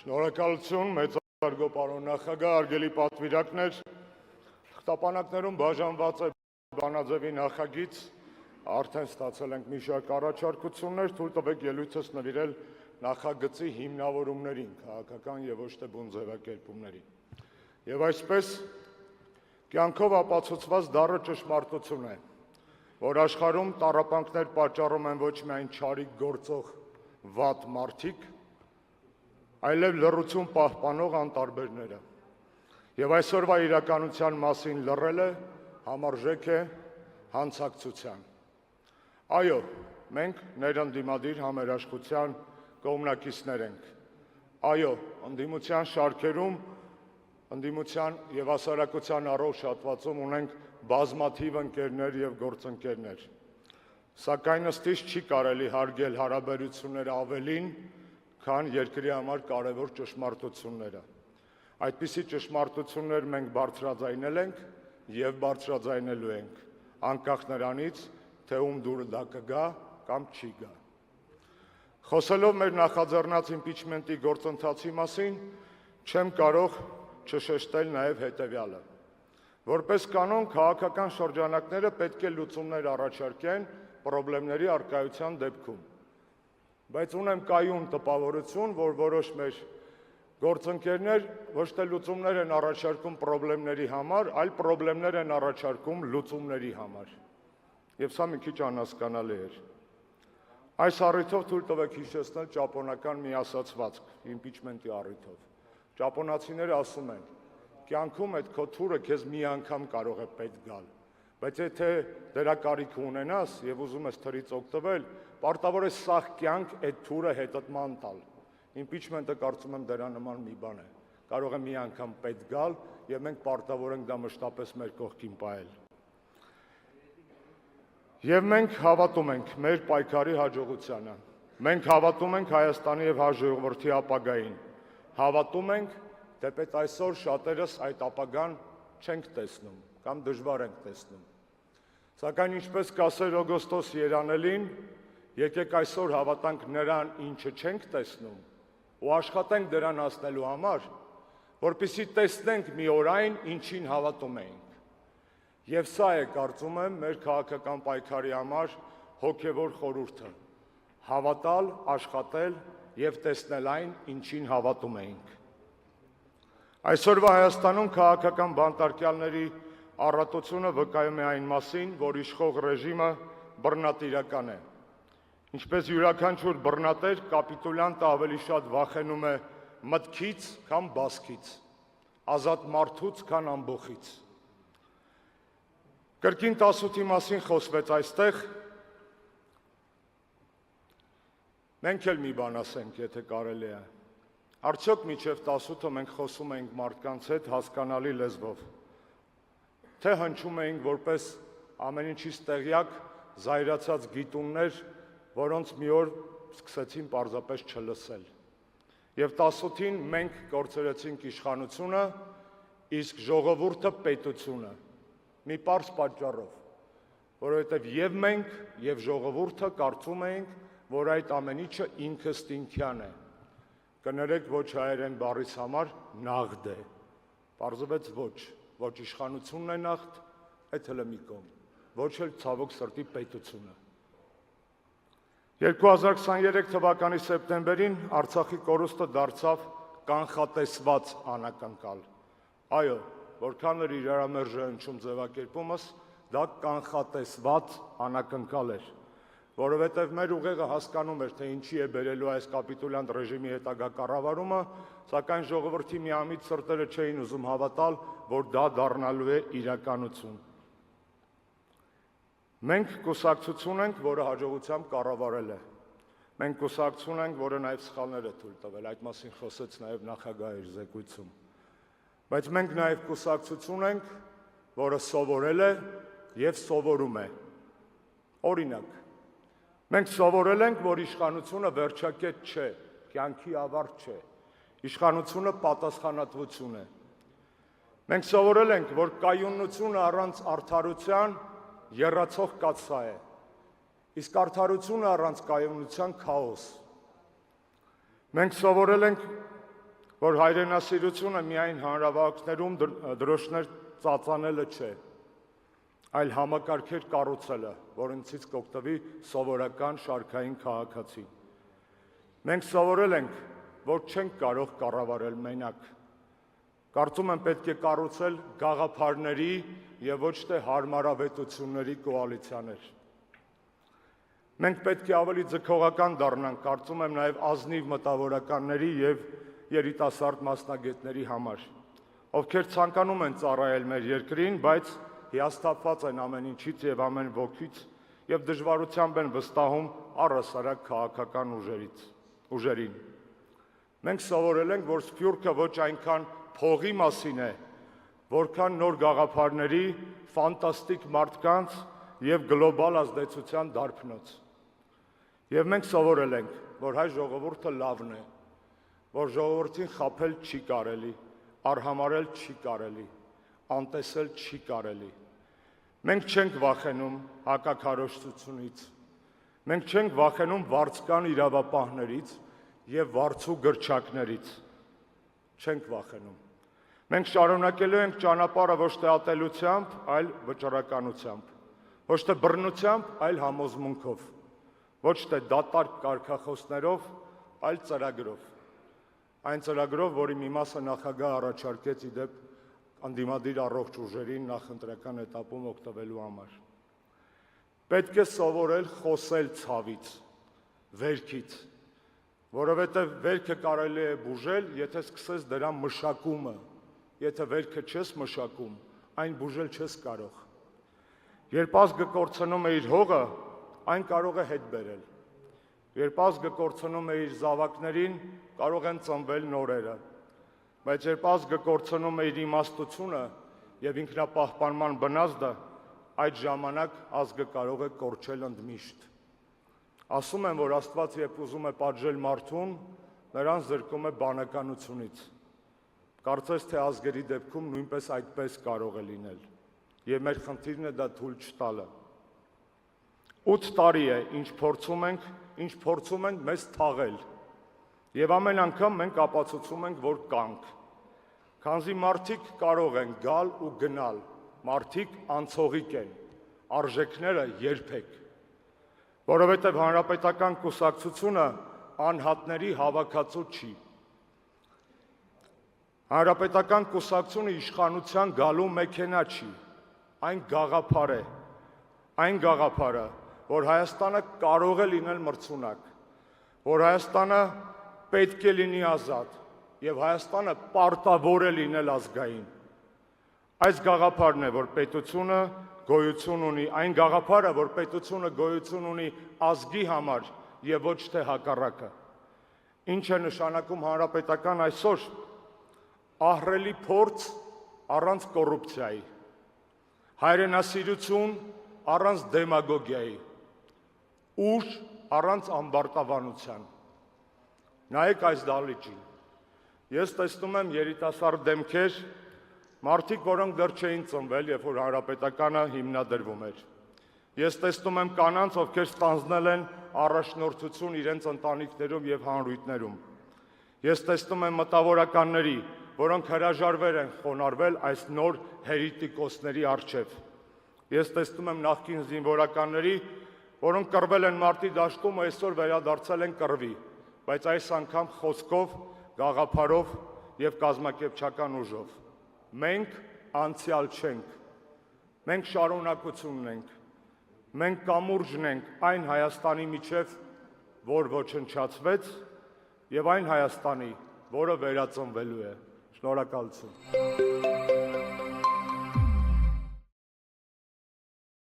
Շնորհակալություն, մեծարգո պարոն նախագահ, արգելի պատվիրակներ, թղթապանակներում բաժանված է բանաձևի նախագիծ, արդեն ստացել ենք մի շարք առաջարկություններ, թույլ տվեք ելույթս նվիրել նախագծի հիմնավորումներին, քաղաքական եւ ոչ թե բուն ձևակերպումներին։ Եվ այսպես կյանքով ապացուցված դառը ճշմարտություն է, որ աշխարհում տառապանքներ պատճառում են ոչ միայն չարիք գործող վատ մարդիկ, այլև լռություն պահպանող անտարբերները։ Եվ այսօրվա իրականության մասին լռելը համարժեք է հանցակցության։ Այո, մենք ներընդդիմադիր համերաշխության կողմնակիցներ ենք։ Այո, ընդդիմության շարքերում, ընդդիմության եւ հասարակության առողջ հատվածում ունենք բազմաթիվ ընկերներ եւ գործընկերներ։ Սակայն ըստիս չի կարելի հարգել հարաբերությունները ավելին, քան երկրի համար կարևոր ճշմարտությունները։ Այդպիսի ճշմարտություններ մենք բարձրաձայնել ենք եւ բարձրաձայնելու ենք, անկախ նրանից, թե ում դուրը դա կգա կամ չի գա։ Խոսելով մեր նախաձեռնած իմպիչմենտի գործընթացի մասին, չեմ կարող չշեշտել նաեւ հետեւյալը։ Որպես կանոն, քաղաքական շրջանակները պետք է լուծումներ առաջարկեն խնդիրների առկայության դեպքում։ Բայց ունեմ կայուն տպավորություն, որ որոշ մեր գործընկերներ ոչ թե լուծումներ են առաջարկում խնդիրների համար, այլ խնդիրներ են առաջարկում լուծումների համար։ Եվ սա մի քիչ անհասկանալի էր։ Այս առիթով թույլ տվեք հիշեցնել ճապոնական մի ասացվածք, իմպիչմենտի առիթով։ Ճապոնացիները ասում են. կյանքում այդ քո թուրը քեզ մի անգամ կարող է պետք գալ, բայց եթե դրա կարիք ունենաս եւ ուզում ես թրից օգտվել, պարտավոր է սաղ կյանք այդ թուրը հետըտման տալ։ Իմպիչմենտը կարծում եմ դրա նման մի բան է։ Կարող է մի անգամ պետք գալ եւ մենք պարտավոր ենք դա մշտապես մեր կողքին պահել։ Եվ մենք հավատում ենք մեր պայքարի հաջողությանը։ Մենք հավատում ենք Հայաստանի եւ հայ ժողովրդի ապագային։ Հավատում ենք, թեպետ այսօր շատերս այդ ապագան չենք տեսնում կամ դժվար ենք տեսնում։ Սակայն ինչպես կասեր Օգոստոս Երանելին, եկեք այսօր հավատանք նրան, ինչը չենք տեսնում, ու աշխատենք դրան հասնելու համար, որպեսզի տեսնենք մի օր այն, ինչին հավատում էինք։ Եվ սա է, կարծում եմ, մեր քաղաքական պայքարի համար հոգևոր խորհուրդը՝ հավատալ, աշխատել եւ տեսնել այն, ինչին հավատում էինք։ Այսօրվա Հայաստանում քաղաքական բանտարկյալների առատությունը վկայում է այն մասին, որ իշխող ռեժիմը բռնատիրական է։ Ինչպես յուրաքանչյուր բռնատեր, կապիտուլյանտը ավելի շատ վախենում է մտքից, քան բասքից, ազատ մարդուց, քան ամբոխից։ Կրկին 18-ի մասին խոսվեց այստեղ։ Մենք էլ մի բան ասենք, եթե կարելի է։ Արդյոք մինչև 18-ը մենք խոսում էինք մարդկանց հետ հասկանալի լեզվով, թե հնչում էինք որպես ամեն ինչից տեղյակ զայրացած գիտուններ, որոնց մի օր սկսեցին պարզապես չլսել։ Եվ 18-ին մենք կորցրեցինք իշխանությունը, իսկ ժողովուրդը պետությունը, մի պարզ պատճառով, որովհետև եւ մենք, եւ ժողովուրդը կարծում էինք, որ այդ ամեն ինչը ինքըստինքյան է։ Կներեք ոչ հայերեն բառից համար նաղդ է։ Պարզվեց ոչ իշխանությունն է նաղդ, այդ հələ մի կողմ, ոչ էլ ցավոք սրտի պետությունը։ 2023 թվականի սեպտեմբերին Արցախի կորուստը դարձավ կանխատեսված անակնկալ։ Այո, որքան էր իրարամերժ հնչում ձևակերպումս, դա կանխատեսված անակնկալ էր, որովհետև մեր ուղեղը հասկանում էր, թե ինչի է բերելու այս կապիտուլյանտ ռեժիմի հետագա կառավարումը, սակայն ժողովրդի միամիտ սրտերը չէին ուզում հավատալ, որ դա դառնալու է իրականություն։ Մենք կուսակցություն ենք, որը հաջողությամբ կառավարել է։ Մենք կուսակցություն ենք, որը նաև սխալներ է թույլ տվել, այդ մասին խոսեց նաև նախագահը իր զեկույցում։ Բայց մենք նաև կուսակցություն ենք, որը սովորել է եւ սովորում է։ Օրինակ, մենք սովորել ենք, որ իշխանությունը վերջակետ չէ, կյանքի ավարտ չէ, իշխանությունը պատասխանատվություն է։ Մենք սովորել ենք, որ կայունությունը առանց արդարության եռացող կաթսա է, իսկ արդարությունը առանց կայունության քաոս։ Մենք սովորել ենք, որ հայրենասիրությունը միայն հանրավարակներում դրոշներ ծածանելը չէ, այլ համակարգեր կառուցելը, որոնցից կօգտվի սովորական շարքային քաղաքացի։ Մենք սովորել ենք, որ չենք կարող կառավարել մենակ։ Կարծում եմ պետք է կառուցել գաղափարների եւ ոչ թե հարմարավետությունների կոալիցիաներ։ Մենք պետք է ավելի ձգողական դառնանք, կարծում եմ նաեւ ազնիվ մտավորականների եւ երիտասարդ մասնագետների համար, ովքեր ցանկանում են ծառայել մեր երկրին, բայց հիասթափված են ամեն ինչից եւ ամեն ոգուց եւ դժվարությամբ են վստահում առհասարակ քաղաքական ուժերին։ Մենք սովորել ենք, որ սփյուռքը ոչ այնքան փողի մասին է, որքան նոր գաղափարների, ֆանտաստիկ մարդկանց եւ գլոբալ ազդեցության դարբնոց։ Եվ մենք սովորել ենք, որ հայ ժողովուրդը լավն է, որ ժողովրդին խաբել չի կարելի, արհամարել չի կարելի, անտեսել չի կարելի։ Մենք չենք վախենում հակաքարոզչությունից, մենք չենք վախենում վարձկան իրավապահներից եւ վարձու գրչակներից, չենք վախենում։ Մենք շարունակելու ենք ճանապարհը ոչ թե ատելությամբ, այլ վճռականությամբ, ոչ թե բռնությամբ, այլ համոզմունքով, ոչ թե դատարկ կարգախոսներով, այլ ծրագրով։ Այն ծրագրով, որի մի մասը նախագահը առաջարկեց իդեպ անդիմադիր առողջ ուժերին նախընտրական էտապում օգտվելու համար։ Պետք է սովորել խոսել ցավից, վերքից, որովհետև վերքը կարելի է բուժել, եթե սկսես դրա մշակումը, եթե վերքը չես մշակում, այն բուժել չես կարող։ Երբ ազգը կորցնում է իր հողը, այն կարող է հետ բերել։ Երբ ազգը կորցնում է իր զավակներին, կարող են ծնվել նորերը։ Բայց երբ ազգը կորցնում է իր իմաստությունը եւ ինքնապահպանման բնազդը, այդ ժամանակ ազգը կարող է կորչել ընդմիշտ։ Ասում են, որ Աստված երբ ուզում է պատժել մարդուն, նրան զրկում է բանականությունից։ Կարծես թե ազգերի դեպքում նույնպես այդպես կարող է լինել։ Եվ մեր խնդիրն է դա թույլ չտալը։ 8 տարի է, ինչ փորձում ենք մեզ թաղել։ Եվ ամեն անգամ մենք ապացուցում ենք, որ կանք։ Քանզի մարդիկ կարող են գալ ու գնալ, մարդիկ անցողիկ են, արժեքները երբեք։ Որովհետև հանրապետական կուսակցությունը անհատների հավաքածու չի։ Հանրապետական կուսակցությունը իշխանության գալու մեքենա չի, այն գաղափար է, այն գաղափարը, որ Հայաստանը կարող է լինել մրցունակ, որ Հայաստանը պետք է լինի ազատ եւ Հայաստանը պարտավոր է լինել ազգային։ Այս գաղափարն է, որ պետությունը գոյություն ունի, այն գաղափարը, որ պետությունը գոյություն ունի ազգի համար եւ ոչ թե հակառակը։ Ինչ է նշանակում հանրապետական այսօր։ Ահռելի փորձ առանց կոռուպցիայի, հայրենասիրություն առանց դեմագոգիայի, ուժ առանց ամբարտավանության։ Նայեք այս դահլիճին։ Ես տեսնում եմ երիտասարդ դեմքեր, մարդիկ, որոնք դեռ չէին ծնվել, երբ որ հանրապետականը հիմնադրվում էր։ Ես տեսնում եմ կանանց, ովքեր ստանձնել են առաջնորդություն իրենց ընտանիքներում եւ հանրույթներում։ Ես տեսնում եմ մտավորականների, որոնք հրաժարվել են խոնարհվել այս նոր հերիտիկոսների առջև։ Ես տեսնում եմ նախկին զինվորականների, որոնք կռվել են մարտի դաշտում ու այսօր վերադարձել են կռվի, բայց այս անգամ խոսքով, գաղափարով եւ կազմակերպչական ուժով։ Մենք անցյալ չենք, մենք շարունակությունն ենք, մենք կամուրջն ենք այն Հայաստանի միջև, որ ոչնչացվեց, եւ այն Հայաստանի, որը վերածնվելու է։ Շնորհակալություն։